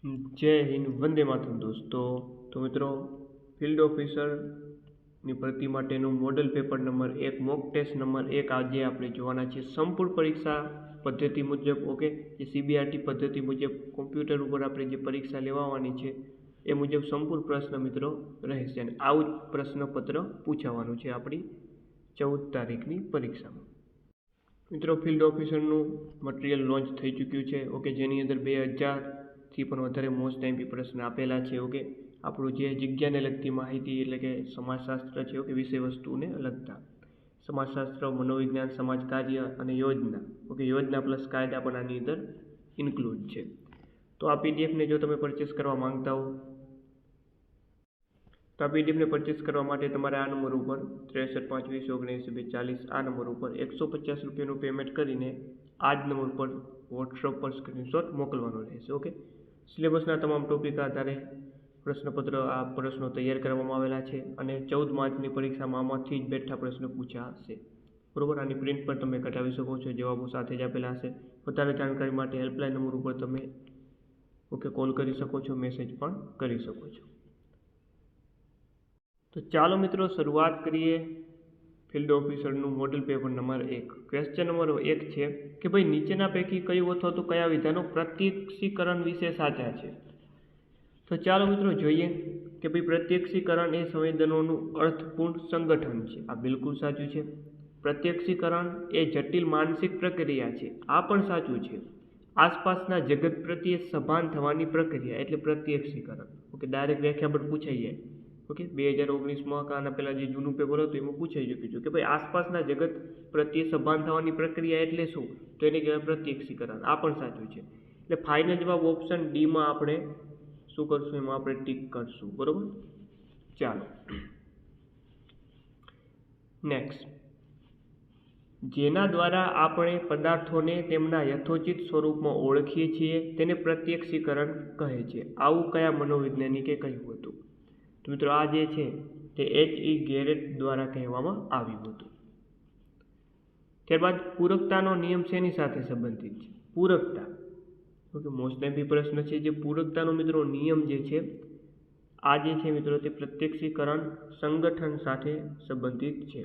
जय हिंद, वंदे मातरम दोस्तों। तो मित्रों, फील्ड ऑफिसરની ભરતી માટેનું model paper number 1 mock test number 1 આજે આપણે જોવાના છે સંપૂર્ણ પરીક્ષા પદ્ધતિ મુજબ। ઓકે, જે સીબીઆરટી પદ્ધતિ મુજબ કોમ્પ્યુટર ઉપર આપણે જે પરીક્ષા લેવાની છે એ મુજબ સંપૂર્ણ પ્રશ્ન મિત્રો રહેશે અને આવું જ પ્રશ્નપત્ર પૂછાવાનું છે આપણી 14 તારીખની પરીક્ષામાં। મિત્રો, ફિલ્ડ ઓફિસરનું મટીરિયલ લોન્ચ થઈ ચૂક્યું છે। ઓકે, જેની અંદર 2000થી પણ વધારે મોસ્ટ આઈએમપી પ્રશ્ન આપેલા છે। ઓકે, આપણું જે જગ્યાને લગતી માહિતી એટલે કે સમાજશાસ્ત્ર છે, ઓકે, વિષય વસ્તુને લગતા સમાજશાસ્ત્ર, મનોવિજ્ઞાન, સમાજ કાર્ય અને યોજના, ઓકે, યોજના પ્લસ કાયદા પણ આની અંદર ઇન્ક્લુડ છે। તો આ પીડીએફને જો તમે પરચેસ કરવા માંગતા હો તો આ પીડીએફને પરચેસ કરવા માટે તમારે આ નંબર ઉપર 6352790240 આ નંબર ઉપર 150 રૂપિયાનું પેમેન્ટ કરીને આ જ નંબર પર વોટ્સઅપ પર સ્ક્રીનશોટ મોકલવાનો રહેશે। ઓકે, સિલેબસના તમામ ટોપિક આધારે પ્રશ્નપત્ર આ પ્રશ્નો તૈયાર કરવામાં આવેલા છે અને 14 માર્ચની પરીક્ષામાં આમાંથી જ બેઠા પ્રશ્ન પૂછાશે, બરોબર। આની પ્રિન્ટ પણ તમે કઢાવી શકો છો, જવાબો સાથે જ આપેલા હશે। વધારે જાણકારી માટે હેલ્પલાઇન નંબર ઉપર તમે ઓકે કોલ કરી શકો છો, મેસેજ પણ કરી શકો છો। તો ચાલો મિત્રો શરૂઆત કરીએ ફિલ્ડ ઓફિસરનું model paper number 1। Question number 1 છે કે ભાઈ નીચેના પૈકી કયું અથવા તો કયા વિધાનો પ્રત્યક્ષીકરણ વિશે સાચા છે? તો ચાલો મિત્રો જોઈએ કે ભાઈ પ્રત્યક્ષીકરણ એ સંવેદનોનું અર્થપૂર્ણ સંગઠન છે, આ બિલકુલ સાચું છે। પ્રત્યક્ષીકરણ એ જટિલ માનસિક પ્રક્રિયા છે, આ પણ સાચું છે। આસપાસના જગત પ્રત્યે સભાન થવાની પ્રક્રિયા એટલે પ્રત્યક્ષીકરણ। ઓકે, ડાયરેક્ટ વ્યાખ્યા પણ પૂછાઈ જાય। ઓકે, 2019માં આના પહેલાં જે જૂનું પેપર હતું એમાં પૂછાઈ ચૂક્યું છે કે ભાઈ આસપાસના જગત પ્રત્યે સભાન થવાની પ્રક્રિયા એટલે શું? તો એને કહેવાય પ્રત્યક્ષીકરણ, આ પણ સાચું છે। એટલે ફાઇનલ જવાબ ઓપ્શન ડીમાં આપણે શું કરશું, એમાં આપણે ટીક કરશું, બરોબર। ચાલો નેક્સ્ટ, જેના દ્વારા આપણે પદાર્થોને તેમના યથોચિત સ્વરૂપમાં ઓળખીએ છીએ તેને પ્રત્યક્ષીકરણ કહે છે, આવું કયા મનોવૈજ્ઞાનિકે કહ્યું હતું? તો મિત્રો આ જે છે તે H.E. ગેરેટ દ્વારા કહેવામાં આવ્યું હતું। ત્યારબાદ પૂરકતાનો નિયમ શેની સાથે સંબંધિત છે? પૂરકતા, ઓકે, મોસ્ટ આઈએમપી પ્રશ્ન છે। જે પૂરકતાનો મિત્રો નિયમ જે છે આ જે છે મિત્રો તે પ્રત્યક્ષીકરણ સંગઠન સાથે સંબંધિત છે।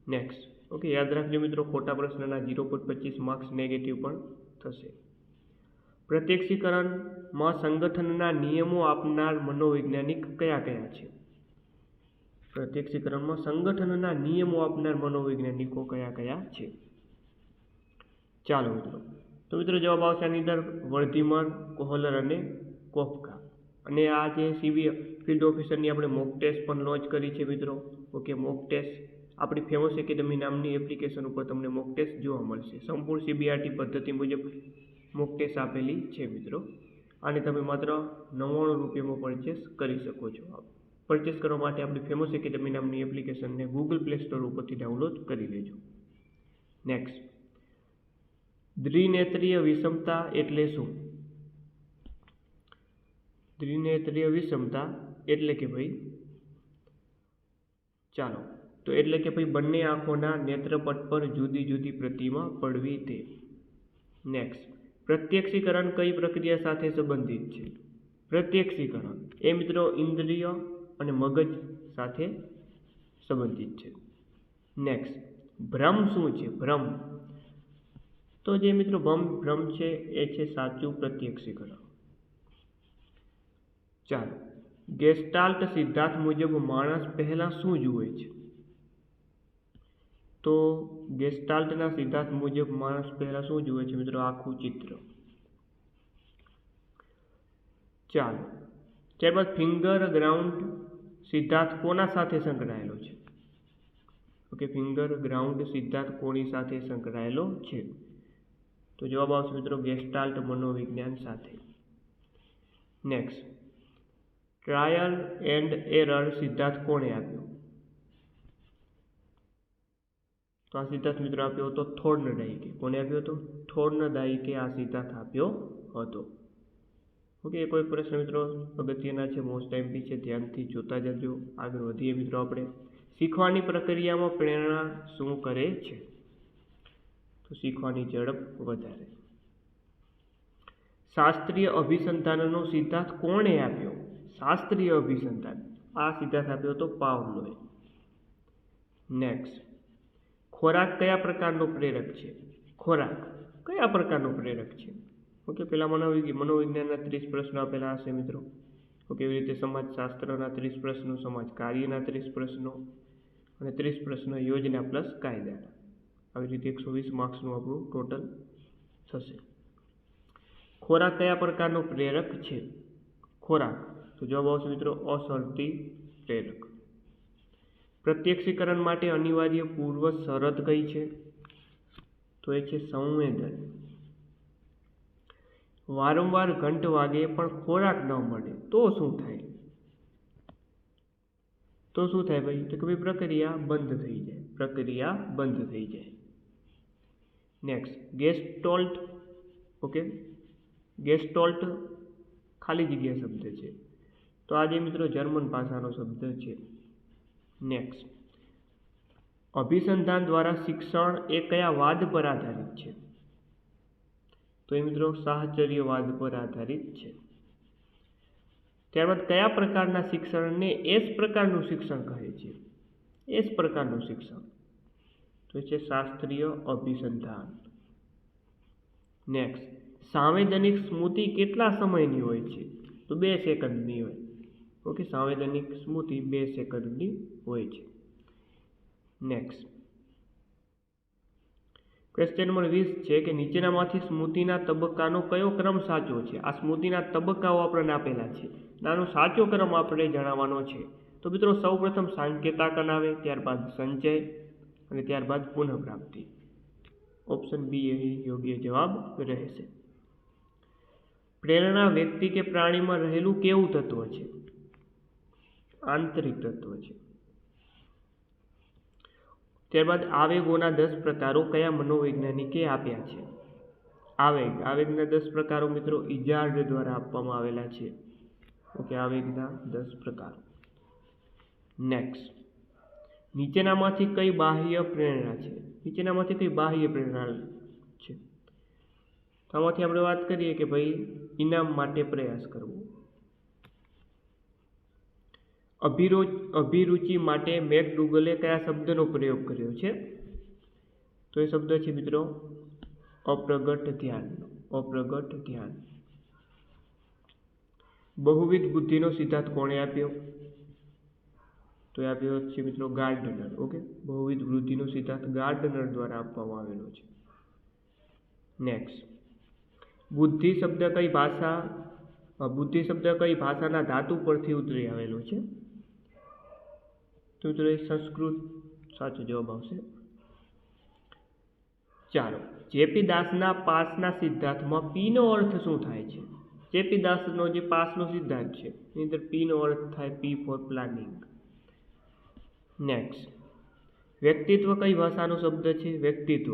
નેક્સ્ટ, ઓકે, યાદ રાખજો મિત્રો, ખોટા પ્રશ્નના 0.25 માર્ક્સ નેગેટિવ પણ થશે। પ્રત્યક્ષીકરણમાં સંગઠનના નિયમો આપનાર મનોવૈજ્ઞાનિક કયા કયા છે? પ્રત્યક્ષીકરણમાં સંગઠનના નિયમો આપનાર મનોવૈજ્ઞાનિકો કયા કયા છે? ચાલો મિત્રો, તો મિત્રો જવાબ આવશે આની અંદર વર્ધીમર, કોહલર અને કોફકા। અને આ જે ફિલ્ડ ઓફિસરની આપણે મોક ટેસ્ટ પણ લોન્ચ કરી છે મિત્રો। ઓકે, મોક ટેસ્ટ આપણી ફેમસ એકેડમી નામની એપ્લિકેશન ઉપર તમને મોક ટેસ્ટ જોવા મળશે। સંપૂર્ણ સીબીઆરટી પદ્ધતિ મુજબ મોક ટેસ્ટ આપેલી છે મિત્રો। આને તમે માત્ર 99 રૂપિયામાં પરચેસ કરી શકો છો। પરચેસ કરવા માટે આપણી ફેમસ એકેડમી નામની એપ્લિકેશનને ગૂગલ પ્લે સ્ટોર ઉપરથી ડાઉનલોડ કરી લેજો। નેક્સ્ટ, દ્વિનેત્રીય વિષમતા એટલે શું? દ્વિનેત્રીય વિષમતા એટલે કે ભાઈ ચાલો તો એટલે કે ભાઈ બંને આંખોના નેત્રપટ પર જુદી જુદી પ્રતિમા પડવી તે। નેક્સ્ટ, પ્રત્યક્ષીકરણ કઈ પ્રક્રિયા સાથે સંબંધિત છે? પ્રત્યક્ષીકરણ એ મિત્રો ઇન્દ્રિય અને મગજ સાથે સંબંધિત છે। નેક્સ્ટ, ભ્રમ શું છે? ભ્રમ તો જે મિત્રો ભ્રમ છે એ છે સાચું પ્રત્યક્ષીકરણ। ચાલો, ગેસ્ટાલ્ટ સિદ્ધાંત મુજબ માણસ પહેલા શું જુએ છે? તો ગેસ્ટાલ્ટના સિદ્ધાંત મુજબ માણસ પહેલા શું જુએ છે મિત્રો? આખું ચિત્ર। ચાલો, ત્યારબાદ ફિંગર ગ્રાઉન્ડ સિદ્ધાંત કોના સાથે સંકળાયેલો છે? ઓકે, ફિંગર ગ્રાઉન્ડ સિદ્ધાંત કોની સાથે સંકળાયેલો છે? તો જવાબ આવશે મિત્રો ગેસ્ટાલ્ટ મનોવિજ્ઞાન સાથે। નેક્સ્ટ, ટ્રાયલ એન્ડ એરર સિદ્ધાંત કોણે આપ્યો? તો આ સિદ્ધાંત મિત્રો આપ્યો હતો થોર્નડાઈકે। કોને આપ્યો હતો? થોર્નડાઈકે આ સિદ્ધાંત આપ્યો હતો। ઓકે, કોઈ પ્રશ્ન મિત્રો અગત્યના છે, મોસ્ટ આઈએમપી છે, ધ્યાનથી જોતા જજો। આગળ વધીએ મિત્રો આપણે, શીખવાની પ્રક્રિયામાં પ્રેરણા શું કરે છે? તો શીખવાની ઝડપ વધારે। શાસ્ત્રીય અભિસંધાનનો સિદ્ધાંત કોણે આપ્યો? શાસ્ત્રીય અભિસંધાન આ સિદ્ધાંત આપ્યો તો પાવલોએ. નેક્સ્ટ, ખોરાક કયા પ્રકારનો પ્રેરક છે? ખોરાક કયા પ્રકારનો પ્રેરક છે? ઓકે, પેલા મનોવિજ્ઞાનના 30 પ્રશ્નો આપેલા હશે મિત્રો. ઓકે, એવી રીતે સમાજશાસ્ત્રના 30 પ્રશ્નો, સમાજ કાર્યના 30 પ્રશ્નો અને 30 પ્રશ્નો યોજના પ્લસ કાયદાના. આવી રીતે 120 માર્ક્સનું આપણું ટોટલ થશે. ખોરાક કયા પ્રકારનો પ્રેરક છે? ખોરાક, તો જવાબ આવશે મિત્રો અશરતી પ્રેરક. પ્રત્યક્ષીકરણ માટે અનિવાર્ય પૂર્વ શરત કઈ છે? તો એ છે સંવેદન. વારંવાર ઘંટ વાગે પણ ખોરાક ન મળે તો શું થાય? તો શું થાય ભાઈ? તો કે ભાઈ પ્રક્રિયા બંધ થઈ જાય. પ્રક્રિયા બંધ થઈ જાય. નેક્સ્ટ, ગેસ્ટોલ્ટ. ઓકે, ગેસ્ટોલ્ટ ખાલી જગ્યા શબ્દ છે, તો આજે મિત્રો જર્મન ભાષાનો શબ્દ છે. નેક્સ્ટ, અભિસંધાન દ્વારા શિક્ષણ એ કયા વાદ પર આધારિત છે? તો એ મિત્રો સાહચર્યવાદ પર આધારિત છે. ત્યારબાદ કયા પ્રકારના શિક્ષણને એસ પ્રકારનું શિક્ષણ કહે છે? એસ પ્રકારનું શિક્ષણ, તો છે શાસ્ત્રીય અભિસંધાન. નેક્સ્ટ, સાંવેદનિક સ્મૃતિ કેટલા સમયની હોય છે? તો 2 સેકન્ડની હોય. ઓકે, સાંવેદનિક સ્મૃતિ 2 સેકન્ડની હોય છે. નેક્સ્ટ, ક્વેશ્ચન નંબર 20 છે કે નીચેનામાંથી સ્મૃતિના તબક્કાનો કયો ક્રમ સાચો છે? આ સ્મૃતિના તબક્કાઓ આપણને આપેલા છે, આનો સાચો ક્રમ આપણે જણાવવાનો છે. તો મિત્રો સૌપ્રથમ સાંકેતાકન આવે, ત્યારબાદ સંચય અને ત્યારબાદ પુનઃપ્રાપ્તિ. ઓપ્શન બી અહીં યોગ્ય જવાબ રહેશે. પ્રેરણા વ્યક્તિ કે પ્રાણીમાં રહેલું કેવું તત્વ છે? આંતરિક તત્વ છે. ત્યારબાદ આવેગોના 10 પ્રકારો કયા મનોવૈજ્ઞાનિકે આપ્યા છે? આવેગના 10 પ્રકારો મિત્રો ઇજાર્ડ દ્વારા આપવામાં આવેલા છે. ઓકે, આવેગના 10 પ્રકારો. નેક્સ્ટ, નીચેનામાંથી કઈ બાહ્ય પ્રેરણા છે? નીચેનામાંથી કઈ બાહ્ય પ્રેરણા છે? તો આમાંથી આપણે વાત કરીએ કે ભાઈ ઇનામ માટે પ્રયાસ કરવો. અભિરુચિ માટે મેકડુગલે કયા શબ્દનો પ્રયોગ કર્યો છે? તો એ શબ્દ છે મિત્રો અપ્રગટ ધ્યાન. અપ્રગટ ધ્યાન. બહુવિધ બુદ્ધિનો સિદ્ધાંત કોણે આપ્યો? તો એ આપ્યો છે મિત્રો ગાર્ડનર. ઓકે, બહુવિધ બુદ્ધિનો સિદ્ધાંત ગાર્ડનર દ્વારા આપવામાં આવેલો છે. નેક્સ્ટ, બુદ્ધિ શબ્દ કઈ ભાષાના ધાતુ પરથી ઉતરી આવેલો છે? તો મિત્રો સંસ્કૃત સાચો જવાબ આવશે. ચાલો, જેપી દાસના પાસના સિદ્ધાંતમાં પી નો અર્થ શું થાય છે? જેપી દાસનો જે પાસનો સિદ્ધાંત છે એની અંદર પી નો અર્થ થાય પી ફોર પ્લાનિંગ. નેક્સ્ટ, વ્યક્તિત્વ કઈ ભાષાનો શબ્દ છે? વ્યક્તિત્વ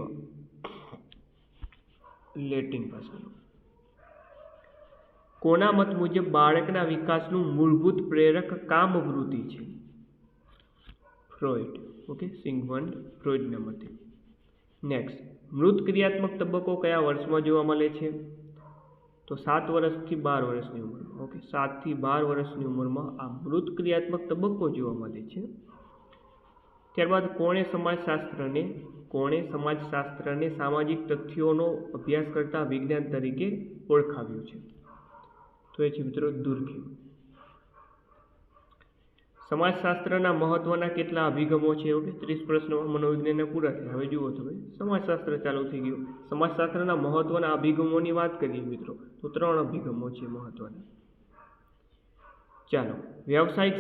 લેટિન ભાષાનો. કોના મત મુજબ બાળકના વિકાસનું મૂળભૂત પ્રેરક કામવૃત્તિ છે? ફ્રોઇડ. ઓકે, સિગમન્ડ ફ્રોઇડના મતે. નેક્સ્ટ, મૃત ક્રિયાત્મક તબક્કો કયા વર્ષમાં જોવા મળે છે? તો 7 વર્ષથી 12 વર્ષની ઉંમરમાં. ઓકે, 7 થી 12 વર્ષની ઉંમરમાં આ મૃત ક્રિયાત્મક તબક્કો જોવા મળે છે. ત્યારબાદ કોણે સમાજશાસ્ત્રને સામાજિક તથ્યોનો અભ્યાસ કરતા વિજ્ઞાન તરીકે ઓળખાવ્યું છે? તો એ છે મિત્રો દુર્કીમ. સમાજશાસ્ત્રના મહત્વના કેટલા અભિગમો છે? ઓકે, 30 પ્રશ્નો મનોવિજ્ઞાનના પૂરા થયા. હવે જુઓ તમે સમાજશાસ્ત્ર ચાલુ થઈ ગયું. સમાજશાસ્ત્રના મહત્વના અભિગમોની વાત કરીએ મિત્રો તો 3 અભિગમો છે મહત્વના. ચાલો, વ્યાવસાયિક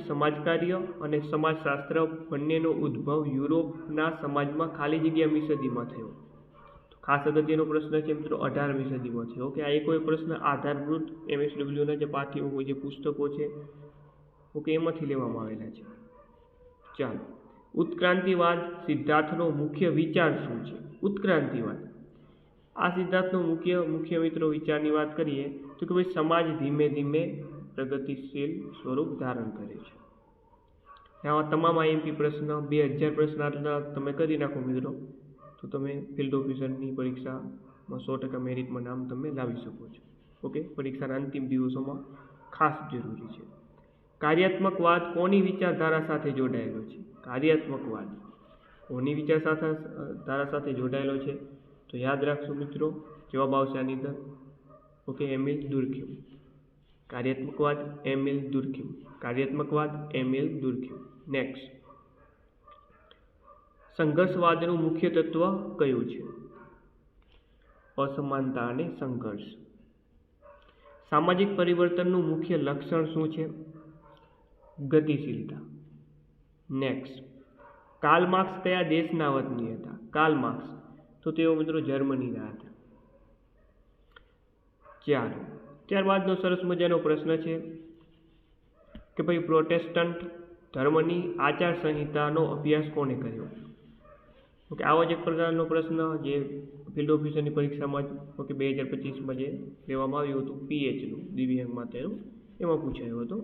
સમાજકાર્ય અને સમાજશાસ્ત્ર બંનેનો ઉદ્ભવ યુરોપના સમાજમાં ખાલી જગ્યા મી સદીમાં થયો. ખાસ અગત્યનો પ્રશ્ન છે મિત્રો 18મી સદીમાં છે. ઓકે, આ એકો પ્રશ્ન આધારભૂત MSWના જે પાઠ્યપુસ્તકો જે પુસ્તકો છે ઓકે એમાંથી લેવામાં આવેલા છે. ચાલો, ઉત્ક્રાંતિવાદ સિદ્ધાંતનો મુખ્ય વિચાર શું છે? ઉત્ક્રાંતિવાદ આ સિદ્ધાંતનો મુખ્ય મિત્રો વિચારની વાત કરીએ તો કે ભાઈ સમાજ ધીમે ધીમે પ્રગતિશીલ સ્વરૂપ ધારણ કરે છે. આવા તમામ IMP પ્રશ્ન 2000 પ્રશ્ન આટલા તમે કરી નાખો મિત્રો તો તમે ફિલ્ડ ઓફિસરની પરીક્ષા 100% મેરિટમાં નામ તમે લાવી શકો છો. ઓકે, પરીક્ષાના અંતિમ દિવસોમાં ખાસ જરૂરી છે. કાર્યાત્મકવાદ કોની વિચારધારા સાથે જોડાયેલો છે? કાર્યાત્મકવાદ કોની વિચારધારા સાથે જોડાયેલો છે? તો યાદ રાખશો મિત્રો, જવાબ આવશે આની અંદર. Okay, Emile Durkheim. કાર્યાત્મકવાદ એમિલ દુર્કહેમ. કાર્યાત્મકવાદ એમિલ દુર્કહેમ. નેક્સ્ટ, સંઘર્ષવાદનું મુખ્ય તત્વ કયું છે? અસમાનતા અને સંઘર્ષ. સામાજિક પરિવર્તનનું મુખ્ય લક્ષણ શું છે? ગતિશીલતા. નેક્સ્ટ, કાર્લ માર્ક્સ કયા દેશના વતની હતા? કાર્લ માર્ક્સ, તો તેઓ મિત્રો જર્મનીના હતા. ચાલો, ત્યારબાદનો સરસ મજાનો પ્રશ્ન છે કે ભાઈ પ્રોટેસ્ટન્ટ ધર્મની આચાર સંહિતાનો અભ્યાસ કોણે કર્યો? ઓકે, આવો જ એક પ્રકારનો પ્રશ્ન જે ફિલ્ડ ઓફિસરની પરીક્ષામાં ઓકે 2025માં જે લેવામાં આવ્યું હતું PHનું દિવ્યાંગ માટેનું, એમાં પૂછાયો હતો.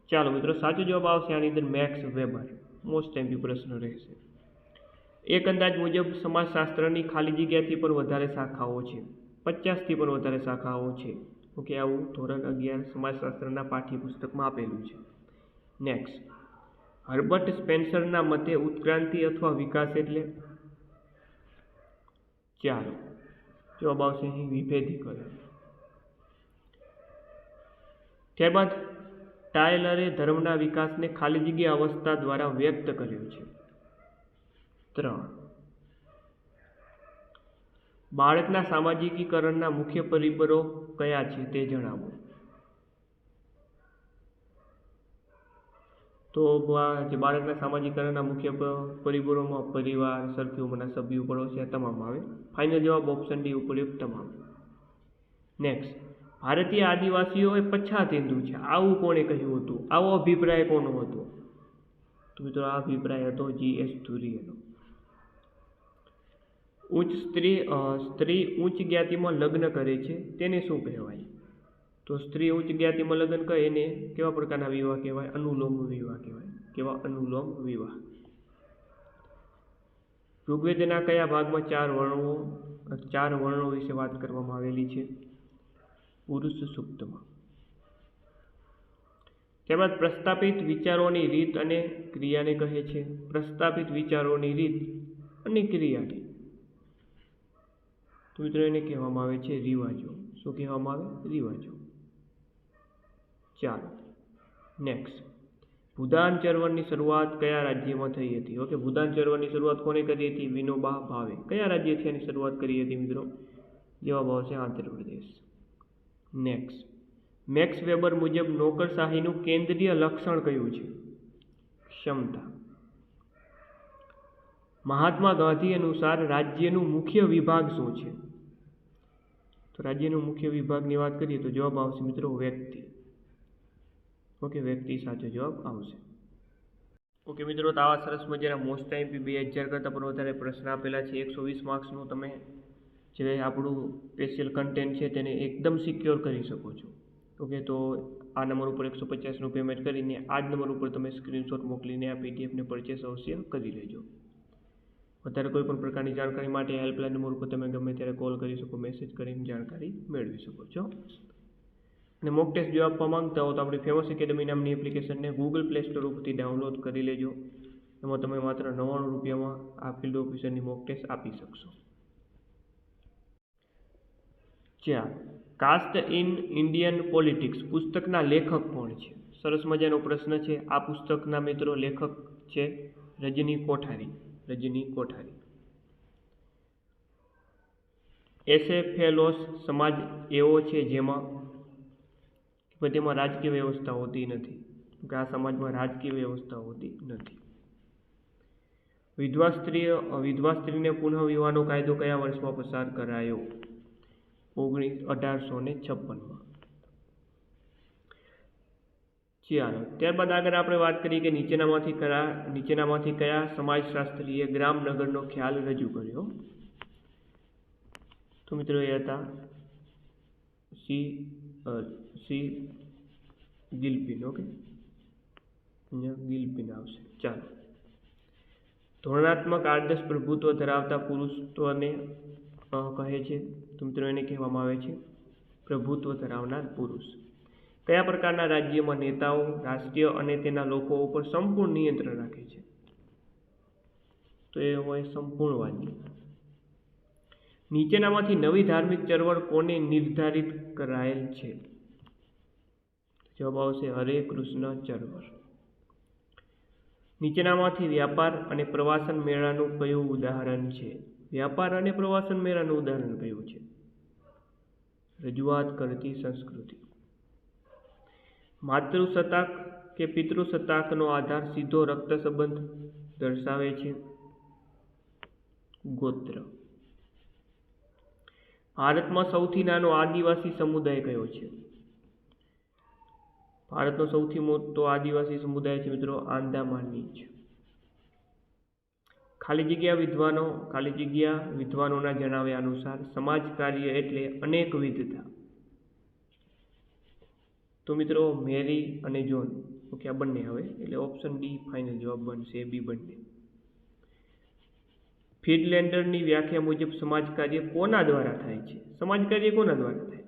ચાલો મિત્રો, સાચો જવાબ આવશે આની અંદર મેક્સ વેબર. મોસ્ટ ટાઈમથી પ્રશ્ન રહેશે. એક અંદાજ મુજબ સમાજશાસ્ત્રની ખાલી જગ્યાથી પણ વધારે શાખાઓ છે. 50થી પણ વધારે શાખાઓ છે. ઓકે, આવું ધોરણ 11 સમાજશાસ્ત્રના પાઠ્યપુસ્તકમાં આપેલું છે. નેક્સ્ટ, હર્બર્ટ સ્પેન્સરના મતે ઉત્ક્રાંતિ અથવા વિકાસ એટલે? ચાલો, જવાબ આવશે અહીં વિભેદીકરણ. ત્યારબાદ ટાયલરે ધર્મના વિકાસને ખાલી જગ્યા અવસ્થા દ્વારા વ્યક્ત કર્યો છે. 3, બાળકના સામાજિકીકરણના મુખ્ય પરિબળો કયા છે તે જણાવો. તો જે બાળકના સામાજિકીકરણના મુખ્ય પરિબળોમાં પરિવાર, સરખી ઉંમરના સભ્યો, પડોશી તમામ આવે. ફાઇનલ જવાબ ઓપ્શન ડી ઉપયુક્ત તમામ. નેક્સ્ટ, ભારતીય આદિવાસીઓ એ પછાત હિન્દુ છે, આવું કોણે કહ્યું હતું? આવો અભિપ્રાય કોનો હતો? તો મિત્રો આ અભિપ્રાય હતો GS ધુરીયનો. સ્ત્રી ઉચ્ચ જ્ઞાતિમાં લગ્ન કરે છે તેને શું કહેવાય? તો સ્ત્રી ઉચ્ચ જ્ઞાતિમાં લગ્ન કરે એને કેવા પ્રકારના વિવાહ કહેવાય? અનુલોમ વિવાહ કહેવાય. કેવા? અનુલોમ વિવાહ. ઋગ્વેદના કયા ભાગમાં 4 વર્ણો વિશે વાત કરવામાં આવેલી છે? પુરુષ સૂક્તમાં. ત્યારબાદ પ્રસ્થાપિત વિચારોની રીત અને ક્રિયાને કહે છે? પ્રસ્થાપિત વિચારોની રીત અને ક્રિયાને તો મિત્રો એને કહેવામાં આવે છે રિવાજો. શું કહેવામાં આવે? રિવાજો. ચાલો, નેક્સ્ટ, ભૂદાન ચળવળની શરૂઆત કયા રાજ્યમાં થઈ હતી? ઓકે, ભૂદાન ચળવળની શરૂઆત કોને કરી હતી? વિનોબા ભાવે. કયા રાજ્યથી એની શરૂઆત કરી હતી મિત્રો? જવાબ આવશે આંધ્રપ્રદેશ. નેક્સ્ટ, મેક્સ વેબર મુજબ નોકરશાહીનું કેન્દ્રીય લક્ષણ કયું છે? ક્ષમતા. મહાત્મા ગાંધી અનુસાર રાજ્યનું મુખ્ય વિભાગ શું છે? તો રાજ્યનું મુખ્ય વિભાગની વાત કરીએ તો જવાબ આવશે મિત્રો વ્યક્તિ. ઓકે, વ્યક્તિ સાચો જવાબ આવશે. ઓકે મિત્રો, તો આવા સરસ મજાના મોસ્ટ ટાઈમ 2000 કરતાં પણ વધારે પ્રશ્ન આપેલા છે. 120 માર્ક્સનું તમે જે આપણું સ્પેશિયલ કન્ટેન્ટ છે તેને એકદમ સિક્યોર કરી શકો છો. ઓકે, તો આ નંબર ઉપર 150નું પેમેન્ટ કરીને આ જ નંબર ઉપર તમે સ્ક્રીનશોટ મોકલીને આ PDFને પરચેસ અવશ્ય કરી લેજો. વધારે કોઈ પણ પ્રકારની જાણકારી માટે હેલ્પલાઇન નંબર ઉપર તમે ગમે ત્યારે કોલ કરી શકો, મેસેજ કરીને જાણકારી મેળવી શકો છો. અને મોક ટેસ્ટ જો આપવા માંગતા હો તો આપણી ફેમસ એકેડમી નામની એપ્લિકેશનને ગૂગલ પ્લે સ્ટોર ઉપરથી ડાઉનલોડ કરી લેજો. એમાં તમે માત્ર 99 રૂપિયામાં આ ફિલ્ડ ઓફિસરની મોક ટેસ્ટ આપી શકશો. કાસ્ટ ઇન ઇન્ડિયન પોલિટિક્સ પુસ્તકના લેખક કોણ છે? સરસ મજાનો પ્રશ્ન છે. આ પુસ્તકના મિત્રો લેખક છે રજની કોઠારી. રજની કોઠારી. એસેફેલોસ સમાજ એવો છે જેમાં તેમાં રાજકીય વ્યવસ્થા હોતી નથી. આ સમાજમાં રાજકીય વ્યવસ્થા હોતી નથી. વિધવા સ્ત્રીને પુનઃ વિવાહનો કાયદો કયા વર્ષમાં પસાર કરાયો? 1856માં. ચાલો, ત્યારબાદ આગળ આપણે વાત કરીએ કે નીચેનામાંથી કયા સમાજશાસ્ત્રીએ ગ્રામનગરનો ખ્યાલ રજૂ કર્યો? તો મિત્રો એ હતા સી ગિલ્પિન. ઓકે, અહીંયા ગિલ્પિન આવશે. ચાલો, ધોરણાત્મક આદર્શ પ્રભુત્વ ધરાવતા પુરુષત્વને કહે છે? તો મિત્રો એને કહેવામાં આવે છે પ્રભુત્વ ધરાવનાર પુરુષ. કયા પ્રકારના રાજ્યમાં નેતાઓ રાષ્ટ્રીય અને તેના લોકો ઉપર સંપૂર્ણ નિયંત્રણ રાખે છે? તો એ હોય સંપૂર્ણવાદી. નીચેનામાંથી નવી ધાર્મિક ચળવળ કોને નિર્ધારિત કરાયેલ છે? જવાબ આવશે હરે કૃષ્ણ ચળવળ. નીચેનામાંથી વ્યાપાર અને પ્રવાસન મેળાનું કયું ઉદાહરણ છે? વ્યાપાર અને પ્રવાસન મેળાનું ઉદાહરણ કયું છે? રજૂઆત કરતી સંસ્કૃતિ. માતૃસત્તાક કે પિતૃસત્તાકનો આધાર સીધો રક્ત સંબંધ દર્શાવે છે? ગોત્ર. ભારતમાં સૌથી નાનો આદિવાસી સમુદાય કયો છે? ભારતનો સૌથી મોટો આદિવાસી સમુદાય છે મિત્રો આંદામાનની છે. ખાલી જગ્યા વિદ્વાનોના જણાવ્યા અનુસાર સમાજ કાર્ય એટલે અનેકવિધતા. તો મિત્રો મેરી અને જોન, ઓકે, આ બંને આવે એટલે ઓપ્શન ડી ફાઇનલ જવાબ બનશે, બી બંને. ફ્રીડલેન્ડરની વ્યાખ્યા મુજબ સમાજ કાર્ય કોના દ્વારા થાય છે? સમાજ કાર્ય કોના દ્વારા થાય?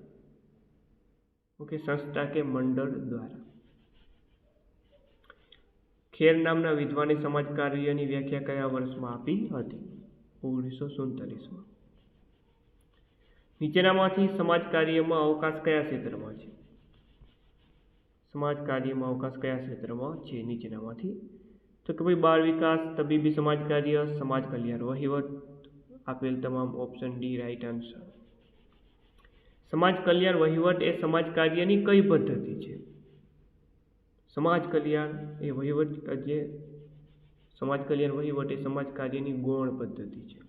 ઓકે, સંસ્થા કે મંડળ દ્વારા. ખેર નામના વિદ્વાને સમાજ કાર્યની વ્યાખ્યા કયા વર્ષમાં આપી હતી? 1947માં. નીચેનામાંથી સમાજ કાર્યમાં અવકાશ કયા ક્ષેત્રમાં છે? સમાજ કાર્યમાં અવકાશ કયા ક્ષેત્રમાં છે નીચેનામાંથી? તો કે ભાઈ બાળ વિકાસ, તબીબી સમાજ કાર્ય, સમાજ કલ્યાણ, વહીવટ. આપેલ તમામ ઓપ્શન ડી રાઈટ આન્સર. સમાજ કલ્યાણ વહીવટ એ સમાજ કાર્યની કઈ પદ્ધતિ છે? સમાજ કલ્યાણ વહીવટ એ સમાજ કાર્યની ગૌણ પદ્ધતિ છે.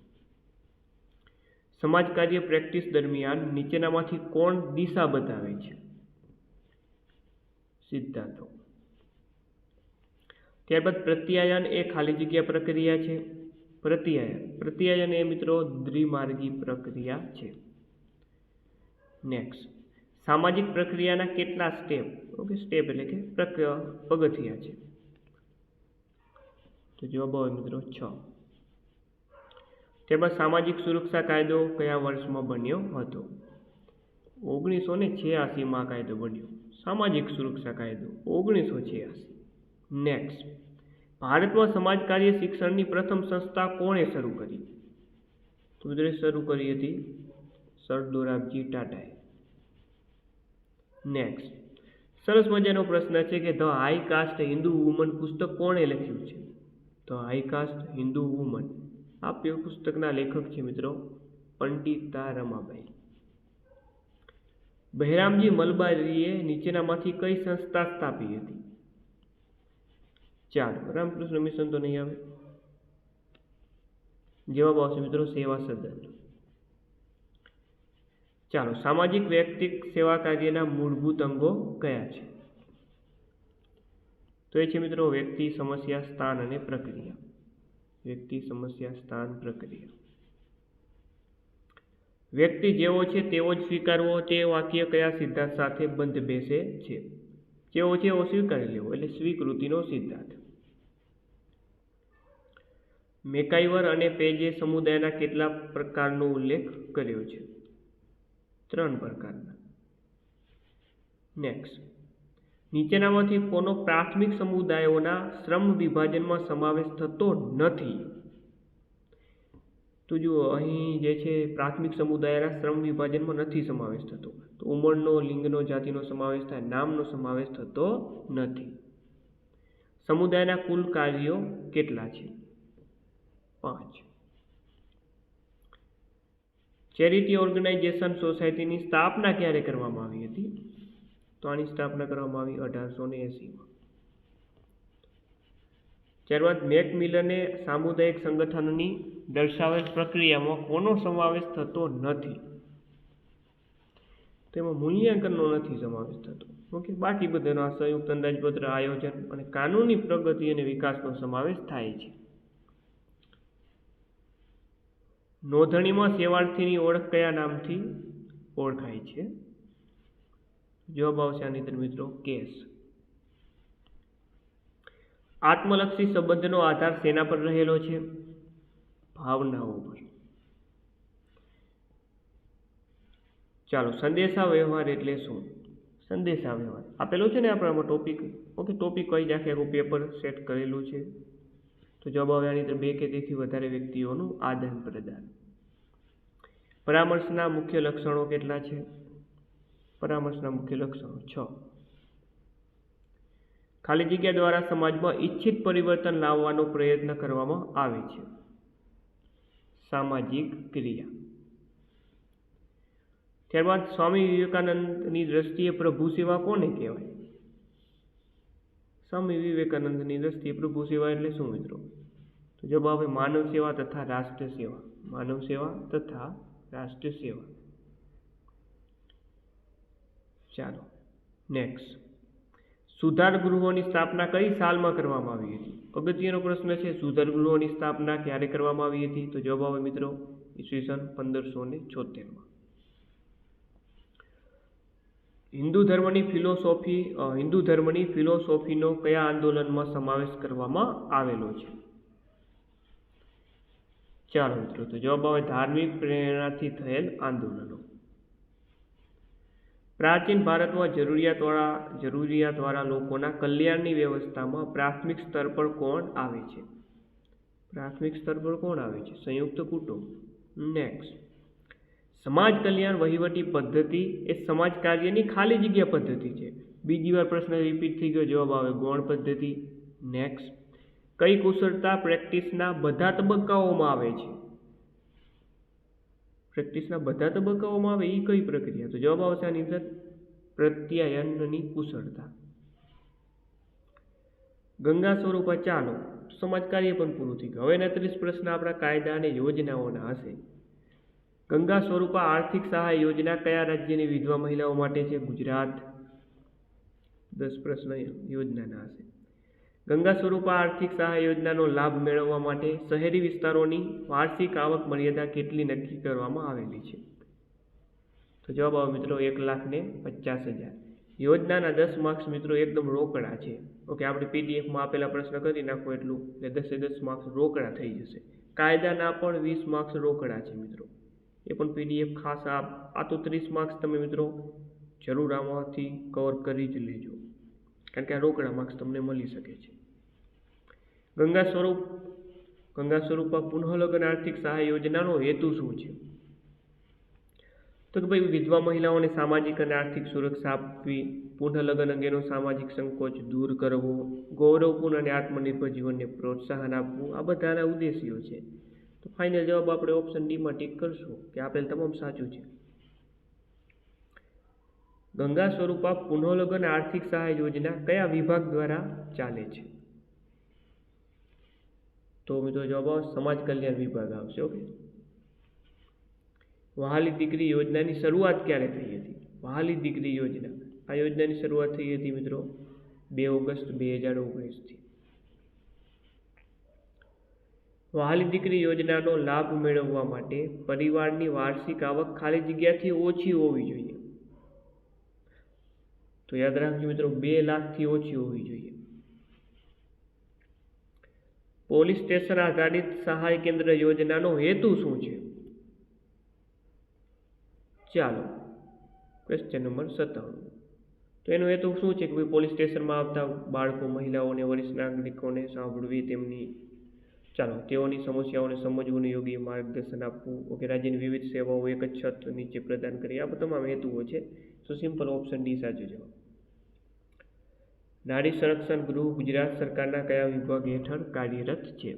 સમાજ કાર્ય પ્રેક્ટિસ દરમિયાન નીચેનામાંથી કોણ દિશા બતાવે છે? સિદ્ધાંતો. ત્યારબાદ પ્રત્યાયન એ ખાલી જગ્યા પ્રક્રિયા છે. પ્રત્યાયન એ મિત્રો દ્વિમાર્ગી પ્રક્રિયા છે. નેક્સ્ટ, સામાજિક પ્રક્રિયાના કેટલા સ્ટેપ? ઓકે, સ્ટેપ એટલે કે પગથિયા છે. તો જવાબ આવે મિત્રો 6. ત્યારબાદ સામાજિક સુરક્ષા કાયદો કયા વર્ષમાં બન્યો હતો? 1986માં કાયદો બન્યો. સામાજિક સુરક્ષા કાયદો 1986. નેક્સ્ટ, ભારતમાં સમાજ કાર્ય શિક્ષણની પ્રથમ સંસ્થા કોણે શરૂ કરી? તો મિત્રો શરૂ કરી હતી સર દોરાબજી ટાટાએ. નેક્સ્ટ, સરસ મજાનો પ્રશ્ન છે કે the high caste Hindu woman પુસ્તક કોણે લખ્યું છે? The high caste Hindu woman, આ પુસ્તકના લેખક છે મિત્રો પંડિતા રમાબાઈ. બહેરામજી મલબારીએ નીચેનામાંથી કઈ સંસ્થા સ્થાપી હતી? 4. રામકૃષ્ણ મિશન તો નહીં આવે. જવાબ આવશે મિત્રો સેવા સદન. ચાલો, સામાજિક વ્યક્તિક સેવા કાર્યના મૂળભૂત અંગો કયા છે? તો એ છે મિત્રો વ્યક્તિ, સમસ્યા, સ્થાન અને પ્રક્રિયા. વ્યક્તિ, સમસ્યા, સ્થાન, પ્રક્રિયા. વ્યક્તિ જેવો છે તેવો જ સ્વીકારવો, તે વાક્ય કયા સિદ્ધાંત સાથે બંધ બેસે છે? જેવો છે એવો સ્વીકારી લેવો એટલે સ્વીકૃતિનો સિદ્ધાંત. મેકાઈવર અને પેજે સમુદાયના કેટલા પ્રકારનો ઉલ્લેખ કર્યો છે? 3 પ્રકારના. નેક્સ્ટ, નીચેનામાંથી કોનો પ્રાથમિક સમુદાયોના શ્રમ વિભાજનમાં સમાવેશ થતો નથી? તો જુઓ અહીં જે છે પ્રાથમિક સમુદાયના શ્રમ વિભાજનમાં નથી સમાવેશ થતો. તો ઉંમરનો, લિંગનો, જાતિનો સમાવેશ થાય, નામનો સમાવેશ થતો નથી. સમુદાયના કુલ કાર્યો કેટલા છે? 5. ચેરિટી ઓર્ગેનાઇઝેશન સોસાયટીની સ્થાપના ક્યારે કરવામાં આવી હતી? તો આની સ્થાપના કરવામાં આવી 1880માં. ત્યારબાદ મેકમિલને સામુદાયિક સંગઠનની દર્શાવેલ પ્રક્રિયામાં કોનો સમાવેશ થતો નથી? તેમાં મૂલ્યાંકનનો નથી સમાવેશ થતો. ઓકે, બાકી બધાનો આ સંયુક્ત અંદાજપત્ર, આયોજન અને કાનૂની પ્રગતિ અને વિકાસનો સમાવેશ થાય છે. નોંધણીમાં શેવાળથીની ઓળખ કયા નામથી ઓળખાય છે? જવાબ આવશે આની અંદર મિત્રો કેસ. આત્મલક્ષી સંબંધનો આધાર શેના પર રહેલો છે? ભાવનાઓ પર. ચાલો, સંદેશા વ્યવહાર એટલે શું? સંદેશા વ્યવહાર આપેલો છે ને આપણામાં ટોપિક. ઓકે, ટોપિક વાઇઝ આખું પેપર સેટ કરેલું છે. તો જવાબ આવે આની અંદર 2 કે તેથી વધારે વ્યક્તિઓનું આદાન પ્રદાન. પરામર્શના મુખ્ય લક્ષણો કેટલા છે? પરામર્શના મુખ્ય લક્ષણો 6. ખાલી જગ્યા દ્વારા સમાજમાં ઈચ્છિત પરિવર્તન લાવવાનો પ્રયત્ન કરવામાં આવે છે. સામાજિક ક્રિયા. ત્યારબાદ સ્વામી વિવેકાનંદની દ્રષ્ટિએ પ્રભુ સેવા કોને કહેવાય? સ્વામી વિવેકાનંદની દ્રષ્ટિએ પ્રભુ સેવા એટલે શું મિત્રો? તો જવાબ આવે માનવ સેવા તથા રાષ્ટ્ર સેવા. માનવ સેવા તથા રાષ્ટ્ર સેવા. ચાલો નેક્સ્ટ. સુધાર ગૃહોની સ્થાપના કઈ સાલમાં કરવામાં આવી હતી? અગત્યનો પ્રશ્ન છે. સુધાર ગૃહોની સ્થાપના ક્યારે કરવામાં આવી હતી? તો જવાબ આવે મિત્રો ઈસવીસન 1576માં. હિન્દુ ધર્મની ફિલોસોફીનો કયા આંદોલનમાં સમાવેશ કરવામાં આવેલો છે? ચાલો મિત્રો, તો જવાબ આવે ધાર્મિક પ્રેરણાથી થયેલ આંદોલનો. પ્રાચીન ભારતમાં જરૂરિયાતવાળા લોકોના કલ્યાણની વ્યવસ્થામાં પ્રાથમિક સ્તર પર કોણ આવે છે? પ્રાથમિક સ્તર પર કોણ આવે છે? સંયુક્ત કુટુંબ. નેક્સ્ટ. સમાજ કલ્યાણ વહીવટી પદ્ધતિ એ સમાજ કાર્યની ખાલી જગ્યા પદ્ધતિ છે. બીજી વાર પ્રશ્ન રિપીટ થઈ ગયો. જવાબ આવે ગૌણ પદ્ધતિ. નેક્સ્ટ. કઈ કુશળતા પ્રેક્ટિસના બધા તબક્કાઓમાં આવે છે? પ્રેક્ટિસના બધા તબક્કાઓમાં આવે એ કઈ પ્રક્રિયા? તો જવાબ આવશે આની અંદર પ્રત્યાયનની કુશળતા. ગંગા સ્વરૂપા. ચાલો, સમાજ કાર્ય પણ પૂરું થઈ ગયું. હવે 29 પ્રશ્ન આપણા કાયદા અને યોજનાઓના હશે. ગંગા સ્વરૂપા આર્થિક સહાય યોજના કયા રાજ્યની વિધવા મહિલાઓ માટે છે? ગુજરાત. 10 પ્રશ્ન યોજનાના હશે. ગંગા સ્વરૂપા આર્થિક સહાય યોજનાનો લાભ મેળવવા માટે શહેરી વિસ્તારોની વાર્ષિક આવક મર્યાદા કેટલી નક્કી કરવામાં આવેલી છે? તો જવાબ આવે મિત્રો 1,50,000. યોજનાના 10 માર્ક્સ મિત્રો એકદમ રોકડા છે. ઓકે, આપણે પીડીએફમાં આપેલા પ્રશ્ન કરી નાખો એટલું એટલે 10 માર્ક્સ રોકડા થઈ જશે. કાયદાના પણ 20 માર્ક્સ રોકડા છે મિત્રો. એ પણ પીડીએફ ખાસ આ તો 30 માર્ક્સ તમે મિત્રો જરૂર આમાંથી કવર કરી જ લેજો, કારણ કે આ રોકડા માર્ક્સ તમને મળી શકે છે. ગંગા સ્વરૂપા પુનઃલગ્ન આર્થિક સહાય યોજનાનો હેતુ શું છે? તો કે ભાઈ વિધવા મહિલાઓને સામાજિક અને આર્થિક સુરક્ષા આપવી, પુનઃલગ્ન અંગેનો સામાજિક સંકોચ દૂર કરવો, ગૌરવપૂર્ણ અને આત્મનિર્ભર જીવનને પ્રોત્સાહન આપવું, આ બધાના ઉદ્દેશ્યો છે. તો ફાઇનલ જવાબ આપણે ઓપ્શન ડીમાં ટીક કરશું કે આપેલ તમામ સાચું છે. ગંગા સ્વરૂપા પુનઃલગ્ન આર્થિક સહાય યોજના કયા વિભાગ દ્વારા ચાલે છે? તો મિત્રો જવાબ સમાજ કલ્યાણ વિભાગ આવશે. ઓકે. વહાલી દીકરી યોજનાની શરૂઆત ક્યારે થઈ હતી? વહાલી દીકરી યોજના, આ યોજનાની શરૂઆત થઈ હતી મિત્રો 2 ઓગસ્ટ 2019થી. વહાલી દીકરી યોજનાનો લાભ મેળવવા માટે પરિવારની વાર્ષિક આવક ખાલી જગ્યાથી ઓછી હોવી જોઈએ. તો યાદ રાખજો મિત્રો 2 લાખથી ઓછી હોવી જોઈએ. પોલીસ સ્ટેશન આધારિત સહાય કેન્દ્ર યોજનાનો હેતુ શું છે? ચાલો, ક્વેશ્ચન નંબર 57. તો એનો હેતુ શું છે કે ભાઈ પોલીસ સ્ટેશનમાં આવતા બાળકો, મહિલાઓને, વરિષ્ઠ નાગરિકોને સાંભળવી, તેઓની સમસ્યાઓને સમજવું, યોગ્ય માર્ગદર્શન આપવું. ઓકે, રાજ્યની વિવિધ સેવાઓ એક જ છત નીચે પ્રદાન કરી, આ તમામ હેતુઓ છે. તો સિમ્પલ ઓપ્શન ડી સાચો જવાબ. નારી સંરક્ષણ ગૃહ ગુજરાત સરકારના કયા વિભાગ હેઠળ કાર્યરત છે?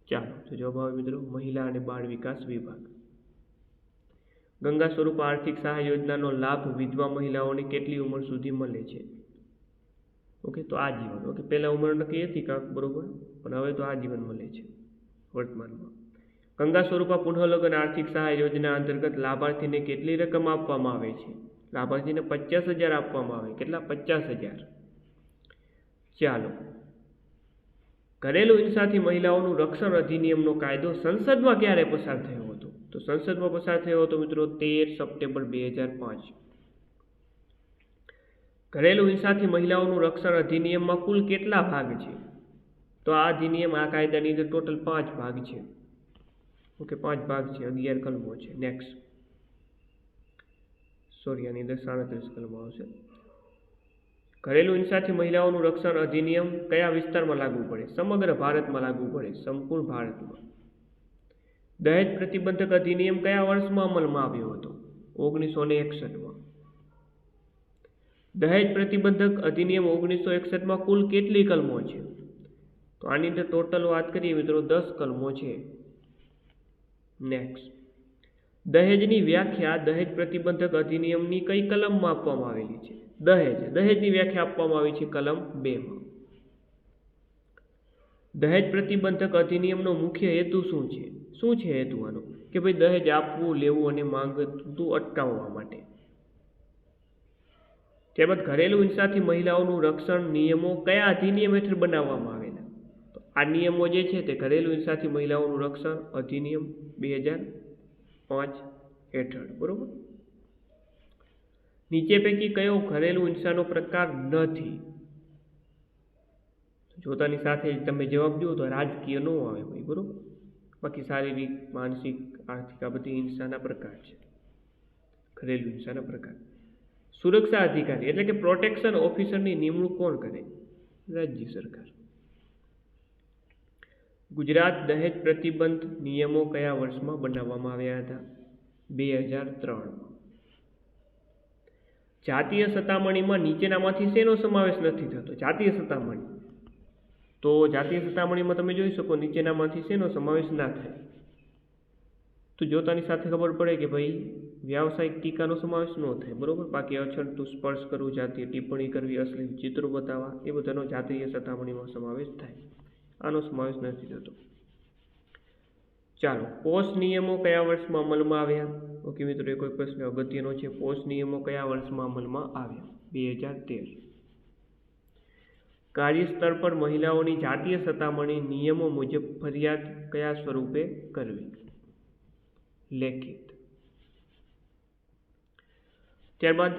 ચાલો, તો જવાબ આવે મિત્રો મહિલા અને બાળ વિકાસ વિભાગ. ગંગા સ્વરૂપ આર્થિક સહાય યોજનાનો લાભ વિધવા મહિલાઓને કેટલી ઉંમર સુધી મળે છે? ઓકે, તો આજીવન. ઓકે, પહેલા ઉંમર નક્કી હતી કાંક, બરોબર, પણ હવે તો આજીવન મળે છે વર્તમાનમાં. ગંગા સ્વરૂપા પુનઃલગ્ન આર્થિક સહાય યોજના અંતર્ગત લાભાર્થીને કેટલી રકમ આપવામાં આવે છે? લાભાર્થીને 50,000 આપવામાં આવે. કેટલા? 50,000. ચાલો, ઘરેલું હિંસાથી મહિલાઓનું રક્ષણ અધિનિયમનો કાયદો સંસદમાં ક્યારે પસાર થયો હતો? તો સંસદમાં પસાર થયો હતો મિત્રો 13 સપ્ટેમ્બર 2005. ઘરેલું હિંસાથી મહિલાઓનું રક્ષણ અધિનિયમમાં કુલ કેટલા ભાગ છે? તો આ અધિનિયમ, આ કાયદાની અંદર ટોટલ 5 ભાગ છે. ઓકે, 5 ભાગ છે, 11 કલમો છે. નેક્સ્ટ. સોરી આની અંદર 37 કલમો આવશે. ઘરેલું હિંસાથી મહિલાઓનું રક્ષણ અધિનિયમ કયા વિસ્તારમાં લાગુ પડે? સમગ્ર ભારતમાં લાગુ પડે, સંપૂર્ણ ભારતમાં. દહેજ પ્રતિબંધક અધિનિયમ કયા વર્ષમાં અમલમાં આવ્યો હતો? 1961માં. દહેજ પ્રતિબંધક અધિનિયમ 1961માં કુલ કેટલી કલમો છે? તો આની અંદર ટોટલ વાત કરીએ મિત્રો 10 કલમો છે. નેક્સ્ટ, દહેજની વ્યાખ્યા દહેજ પ્રતિબંધક અધિનિયમની કઈ કલમમાં આપવામાં આવેલી છે? દહેજની વ્યાખ્યા આપવામાં આવી છે કલમ 2માં. દહેજ પ્રતિબંધક અધિનિયમનો મુખ્ય હેતુ શું છે? શું છે હેતુ આનો? કે ભાઈ દહેજ આપવું, લેવું અને માંગતું અટકાવવા માટે. ત્યારબાદ ઘરેલું હિંસાથી મહિલાઓનું રક્ષણ નિયમો કયા અધિનિયમ હેઠળ બનાવવામાં આવેલા? તો આ નિયમો જે છે તે ઘરેલું હિંસાથી મહિલાઓનું રક્ષણ અધિનિયમ 2005 હેઠળ. બરોબર. નીચે પૈકી કયો ઘરેલું હિંસાનો પ્રકાર નથી? જોતાની સાથે તમે જવાબ દો તો રાજકીય ન આવે ભાઈ. બરોબર. બાકી શારીરિક, માનસિક, આર્થિક આ બધી હિંસાના પ્રકાર છે. ઘરેલું હિંસાના પ્રકાર. સુરક્ષા અધિકારી એટલે કે પ્રોટેક્શન ઓફિસરની નિમણૂક કોણ કરે? રાજ્ય સરકાર. ગુજરાત દહેજ પ્રતિબંધ નિયમો કયા વર્ષમાં બનાવવામાં આવ્યા હતા? 2003. જાતીય સત્તામણીમાં નીચેનામાંથી શેનો સમાવેશ નથી થતો? જાતીય સત્તામણી. તો જાતીય સત્તામણીમાં તમે જોઈ શકો નીચેનામાંથી શેનો સમાવેશ ના થાય? તો જોતાની સાથે ખબર પડે કે ભાઈ વ્યાવસાયિક ટીકાનો સમાવેશ ન થાય. બરોબર. બાકી અછડતું સ્પર્શ કરવું, જાતીય ટિપ્પણી કરવી, અશ્લીલ ચિત્રો બતાવવા એ બધાનો જાતીય સત્તામણીમાં સમાવેશ થાય. આનો સમાવેશ નથી થતો. ચાલો, પોષ નિયમો કયા વર્ષમાં અમલમાં આવ્યા? ઓકે મિત્રો, એ કોઈ પ્રશ્ન અગત્યનો છે. પોષ નિયમો કયા વર્ષમાં અમલમાં આવ્યા? 2013. કાર્યસ્થળ પર મહિલાઓની જાતીય સત્તામણી નિયમો મુજબ ફરિયાદ કયા સ્વરૂપે કરવી? લેખિત. ત્યારબાદ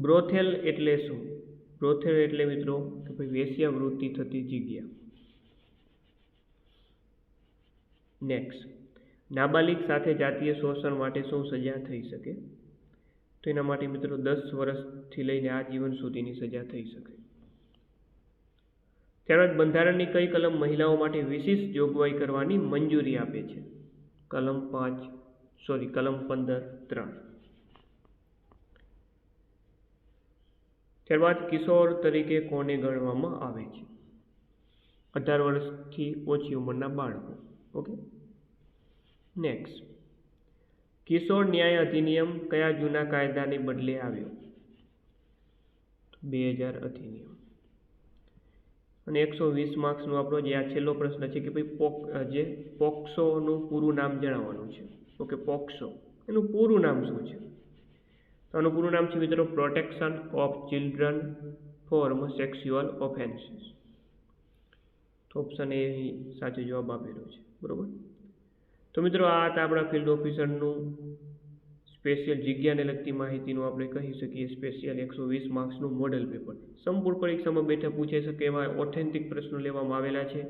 બ્રોથેલ એટલે શું? બ્રોથેલ એટલે મિત્રો કે ભાઈ વેશ્યાવૃત્તિ થતી જગ્યા. નેક્સ્ટ, નાબાલિગ સાથે જાતીય શોષણ માટે શું સજા થઈ શકે? તો એના માટે મિત્રો 10 વર્ષથી લઈને આજીવન સુધીની સજા થઈ શકે. ત્યારબાદ બંધારણની કઈ કલમ મહિલાઓ માટે વિશિષ્ટ જોગવાઈ કરવાની મંજૂરી આપે છે? કલમ 15(3). ત્યારબાદ કિશોર તરીકે કોને ગણવામાં આવે છે? 18 વર્ષથી ઓછી ઉંમરના બાળકો. ઓકે. નેક્સ્ટ, કિશોર ન્યાય અધિનિયમ કયા જૂના કાયદાને બદલે આવ્યો? 2000 અધિનિયમ. અને 120 માર્ક્સનો આપણો જે આ છેલ્લો પ્રશ્ન છે કે ભાઈ પોક્સોનું પૂરું નામ જણાવવાનું છે. ઓકે, પોક્સો એનું પૂરું નામ શું છે? તો આનું પૂરું નામ છે મિત્રો protection of children from sexual offences. તો ઓપ્શન એ સાચો જવાબ આપેલો છે. બરોબર. તો મિત્રો આ હતા આપણા ફિલ્ડ ઓફિસરનું સ્પેશિયલ જગ્યાને લગતી માહિતીનું આપણે કહી શકીએ સ્પેશિયલ 120 માર્ક્સનું મોડેલ પેપર. સંપૂર્ણ પરીક્ષામાં બેઠા પૂછાઈ શકે એવા ઓથેન્ટિક પ્રશ્નો લેવામાં આવેલા છે.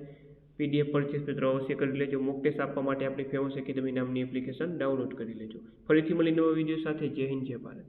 PDF પરચેસ મિત્રો અવશ્ય કરી લેજો. મોક ટેસ્ટ આપવા માટે આપણી ફેમસ એકેડમી નામની એપ્લિકેશન ડાઉનલોડ કરી લેજો. ફરીથી મળી નવા વિડીયો સાથે. જય હિન્દ, જય ભારત.